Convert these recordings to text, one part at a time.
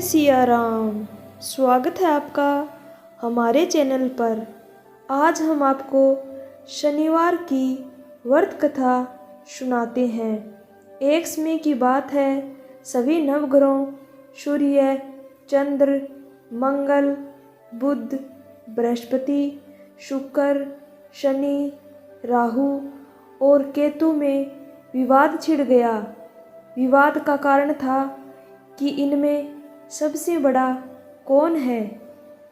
सिया राम। स्वागत है आपका हमारे चैनल पर। आज हम आपको शनिवार की व्रत कथा सुनाते हैं। एक समय की बात है, सभी नवग्रहों सूर्य, चंद्र, मंगल, बुध, बृहस्पति, शुक्र, शनि, राहु और केतु में विवाद छिड़ गया। विवाद का कारण था कि इनमें सबसे बड़ा कौन है।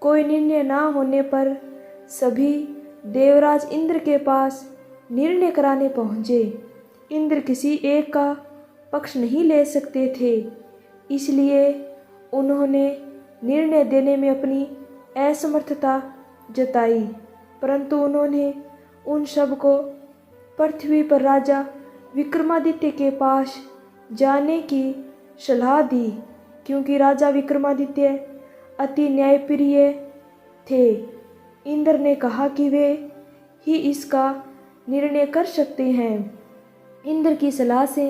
कोई निर्णय ना होने पर सभी देवराज इंद्र के पास निर्णय कराने पहुँचे। इंद्र किसी एक का पक्ष नहीं ले सकते थे, इसलिए उन्होंने निर्णय देने में अपनी असमर्थता जताई। परंतु उन्होंने उन सब को पृथ्वी पर राजा विक्रमादित्य के पास जाने की सलाह दी, क्योंकि राजा विक्रमादित्य अति न्यायप्रिय थे। इंद्र ने कहा कि वे ही इसका निर्णय कर सकते हैं। इंद्र की सलाह से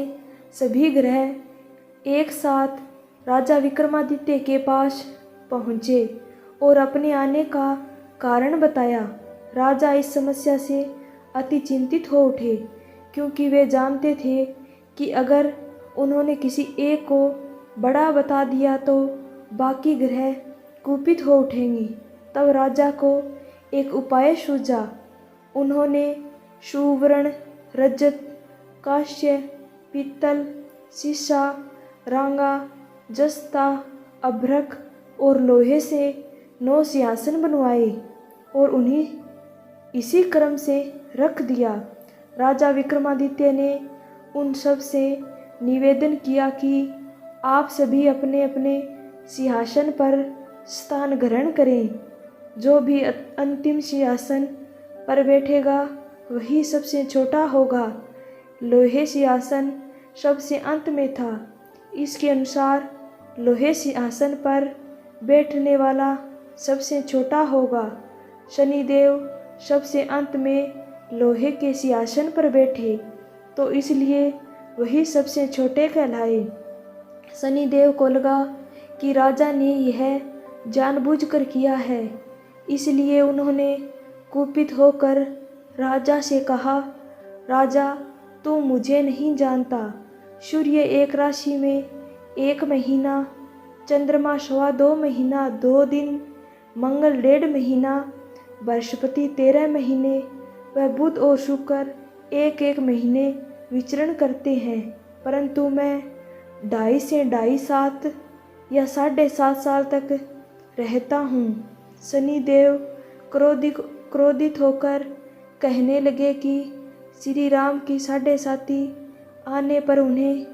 सभी ग्रह एक साथ राजा विक्रमादित्य के पास पहुँचे और अपने आने का कारण बताया। राजा इस समस्या से अति चिंतित हो उठे, क्योंकि वे जानते थे कि अगर उन्होंने किसी एक को बड़ा बता दिया तो बाकी ग्रह कुपित हो उठेंगी। तब राजा को एक उपाय सूझा। उन्होंने सुवर्ण, रजत, कांस्य, पीतल, सीसा, रांगा, जस्ता, अभ्रक और लोहे से 9 सिंहासन बनवाए और उन्हें इसी क्रम से रख दिया। राजा विक्रमादित्य ने उन सब से निवेदन किया कि आप सभी अपने अपने सिंहासन पर स्थान ग्रहण करें। जो भी अंतिम सिंहासन पर बैठेगा वही सबसे छोटा होगा। लोहे सिंहासन सबसे अंत में था। इसके अनुसार लोहे सिंहासन पर बैठने वाला सबसे छोटा होगा। शनिदेव सबसे अंत में लोहे के सिंहासन पर बैठे, तो इसलिए वही सबसे छोटे कहलाए। शनिदेव को लगा कि राजा ने यह जानबूझकर किया है, इसलिए उन्होंने कुपित होकर राजा से कहा, राजा, तू मुझे नहीं जानता। सूर्य एक राशि में 1 महीना, चंद्रमा 2.25 महीना 2 दिन, मंगल 1.5 महीना, बृहस्पति 13 महीने व बुध और शुक्र 1-1 महीने विचरण करते हैं, परंतु मैं 2.5 से 2.5 या 7.5 साल तक रहता हूँ। शनिदेव क्रोधित होकर कहने लगे कि श्री राम की 7.5 आने पर उन्हें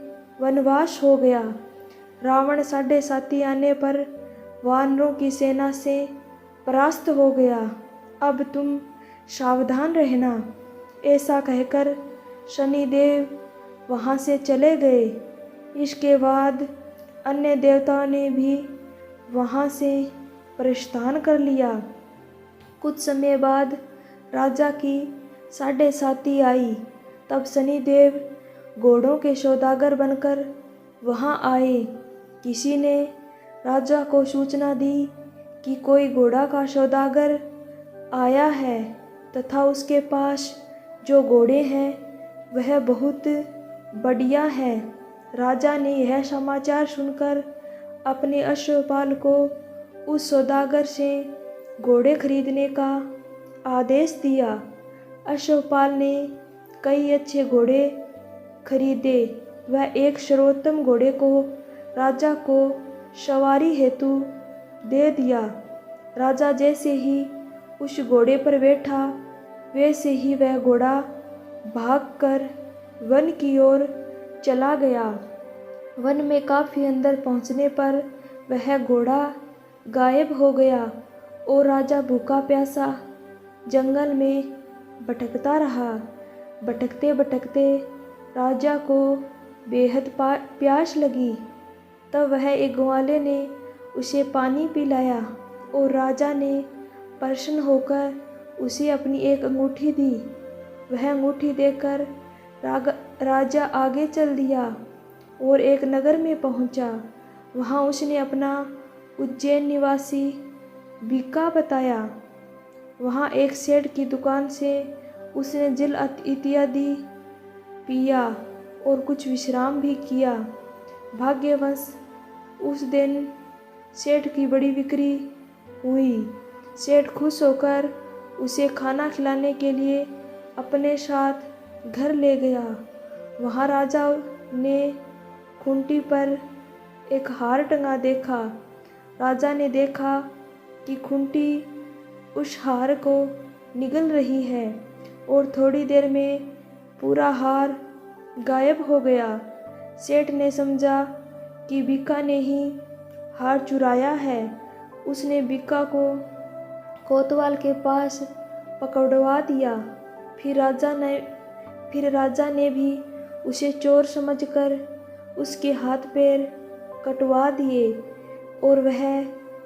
वनवास हो गया। रावण 7.5 आने पर वानरों की सेना से परास्त हो गया। अब तुम सावधान रहना। ऐसा कहकर शनिदेव वहाँ से चले गए। इसके बाद अन्य देवताओं ने भी वहाँ से प्रस्थान कर लिया। कुछ समय बाद राजा की 7.5 आई। तब शनिदेव घोड़ों के सौदागर बनकर वहाँ आए। किसी ने राजा को सूचना दी कि कोई घोड़ा का सौदागर आया है तथा उसके पास जो घोड़े हैं वह बहुत बढ़िया है। राजा ने यह समाचार सुनकर अपने अश्वपाल को उस सौदागर से घोड़े खरीदने का आदेश दिया। अश्वपाल ने कई अच्छे घोड़े खरीदे। वह एक सर्वोत्तम घोड़े को राजा को सवारी हेतु दे दिया। राजा जैसे ही उस घोड़े पर बैठा, वैसे ही वह घोड़ा भागकर वन की ओर चला गया। वन में काफ़ी अंदर पहुंचने पर वह घोड़ा गायब हो गया और राजा भूखा प्यासा जंगल में भटकता रहा। भटकते भटकते राजा को बेहद प्यास लगी। तब वह एक ग्वाले ने उसे पानी पिलाया और राजा ने प्रसन्न होकर उसे अपनी एक अंगूठी दी। वह अंगूठी देकर राजा आगे चल दिया और एक नगर में पहुंचा। वहां उसने अपना उज्जैन निवासी बीका बताया। वहाँ एक सेठ की दुकान से उसने जल इत्यादि पिया और कुछ विश्राम भी किया। भाग्यवश उस दिन सेठ की बड़ी बिक्री हुई। सेठ खुश होकर उसे खाना खिलाने के लिए अपने साथ घर ले गया। वहाँ राजा ने खूंटी पर एक हार टंगा देखा। राजा ने देखा कि खूंटी उस हार को निगल रही है और थोड़ी देर में पूरा हार गायब हो गया। सेठ ने समझा कि बीका ने ही हार चुराया है। उसने बीका को कोतवाल के पास पकड़वा दिया। फिर राजा ने भी उसे चोर समझकर उसके हाथ पैर कटवा दिए और वह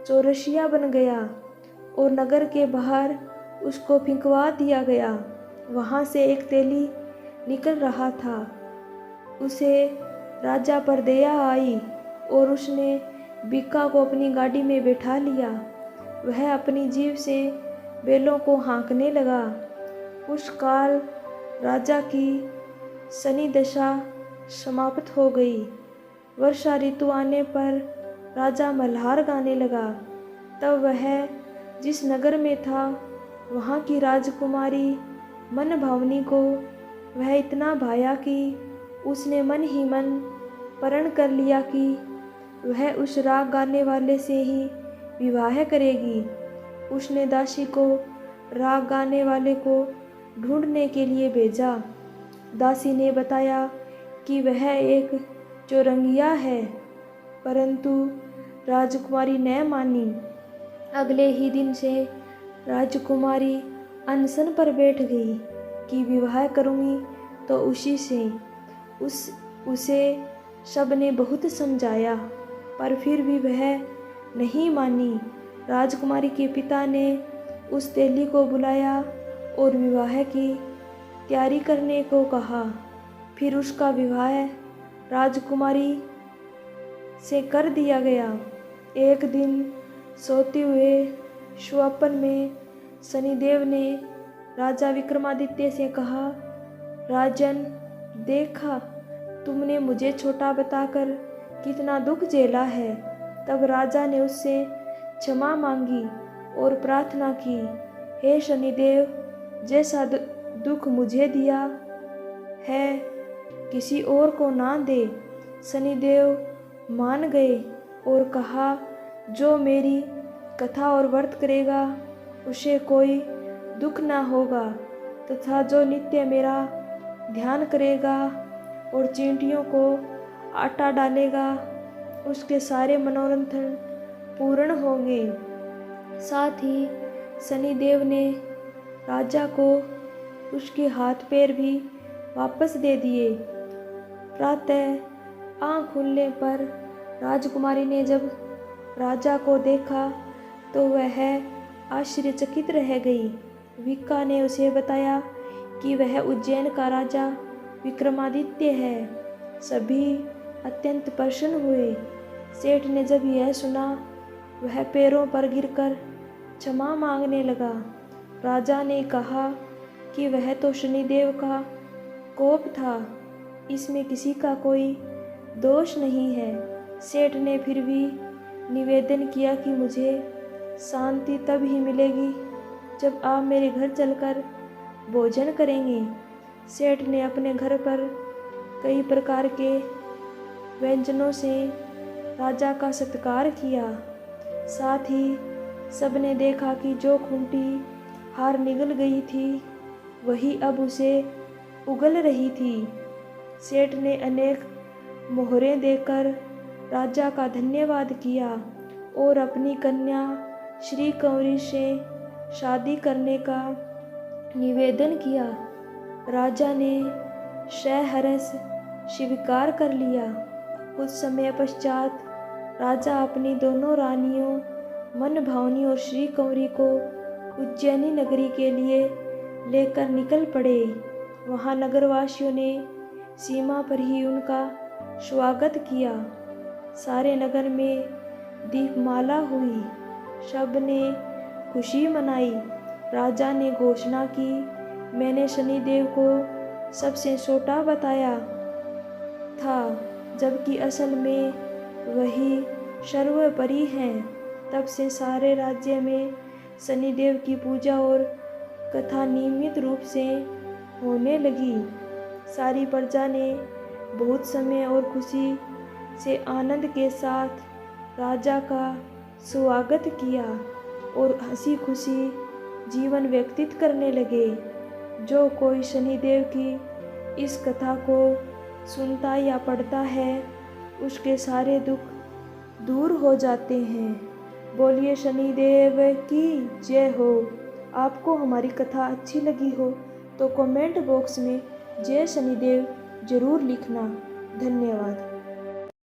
चौरसिया बन गया और नगर के बाहर उसको फेंकवा दिया गया। वहाँ से एक तेली निकल रहा था। उसे राजा पर दया आई और उसने बीका को अपनी गाड़ी में बैठा लिया। वह अपनी जीभ से बैलों को हाँकने लगा। उस काल राजा की शनि दशा समाप्त हो गई। वर्षा ऋतु आने पर राजा मल्हार गाने लगा। तब वह जिस नगर में था वहाँ की राजकुमारी मनभावनी को वह इतना भाया कि उसने मन ही मन प्रण कर लिया कि वह उस राग गाने वाले से ही विवाह करेगी। उसने दासी को राग गाने वाले को ढूंढने के लिए भेजा। दासी ने बताया कि वह एक चौरंगिया है, परंतु राजकुमारी न मानी। अगले ही दिन से राजकुमारी अनशन पर बैठ गई कि विवाह करूँगी तो उसी से। उसे सबने बहुत समझाया पर फिर भी वह नहीं मानी। राजकुमारी के पिता ने उस तेली को बुलाया और विवाह की तैयारी करने को कहा। फिर उसका विवाह राजकुमारी से कर दिया गया। एक दिन सोते हुए स्वप्न में शनिदेव ने राजा विक्रमादित्य से कहा, राजन, देखा तुमने मुझे छोटा बताकर कितना दुख झेला है। तब राजा ने उससे क्षमा मांगी और प्रार्थना की, हे शनिदेव, जैसा दुख मुझे दिया है किसी और को ना दे। शनिदेव मान गए और कहा, जो मेरी कथा और व्रत करेगा उसे कोई दुख ना होगा, तथा जो नित्य मेरा ध्यान करेगा और चींटियों को आटा डालेगा उसके सारे मनोरथ पूर्ण होंगे। साथ ही शनिदेव ने राजा को उसके हाथ पैर भी वापस दे दिए। प्रातः आँख खुलने पर राजकुमारी ने जब राजा को देखा तो वह आश्चर्यचकित रह गई। बीका ने उसे बताया कि वह उज्जैन का राजा विक्रमादित्य है। सभी अत्यंत प्रसन्न हुए। सेठ ने जब यह सुना वह पैरों पर गिरकर क्षमा मांगने लगा। राजा ने कहा कि वह तो शनिदेव का कोप था, इसमें किसी का कोई दोष नहीं है। सेठ ने फिर भी निवेदन किया कि मुझे शांति तब ही मिलेगी जब आप मेरे घर चलकर भोजन करेंगे। सेठ ने अपने घर पर कई प्रकार के व्यंजनों से राजा का सत्कार किया। साथ ही सबने देखा कि जो खूंटी हार निगल गई थी वही अब उसे उगल रही थी। सेठ ने अनेक मोहरें देकर राजा का धन्यवाद किया और अपनी कन्या श्री कंवरी से शादी करने का निवेदन किया। राजा ने सहर्ष स्वीकार कर लिया। कुछ समय पश्चात राजा अपनी दोनों रानियों मनभावनी और श्री कंवरी को उज्जैनी नगरी के लिए लेकर निकल पड़े। वहाँ नगरवासियों ने सीमा पर ही उनका स्वागत किया। सारे नगर में दीपमाला हुई, सबने खुशी मनाई। राजा ने घोषणा की, मैंने शनिदेव को सबसे छोटा बताया था, जबकि असल में वही सर्वोपरि हैं। तब से सारे राज्य में शनिदेव की पूजा और कथा नियमित रूप से होने लगी। सारी प्रजा ने बहुत समय और खुशी से आनंद के साथ राजा का स्वागत किया और हंसी खुशी जीवन व्यतीत करने लगे। जो कोई शनिदेव की इस कथा को सुनता या पढ़ता है, उसके सारे दुख दूर हो जाते हैं। बोलिए शनिदेव की जय हो। आपको हमारी कथा अच्छी लगी हो तो कमेंट बॉक्स में जय शनिदेव ज़रूर लिखना। धन्यवाद।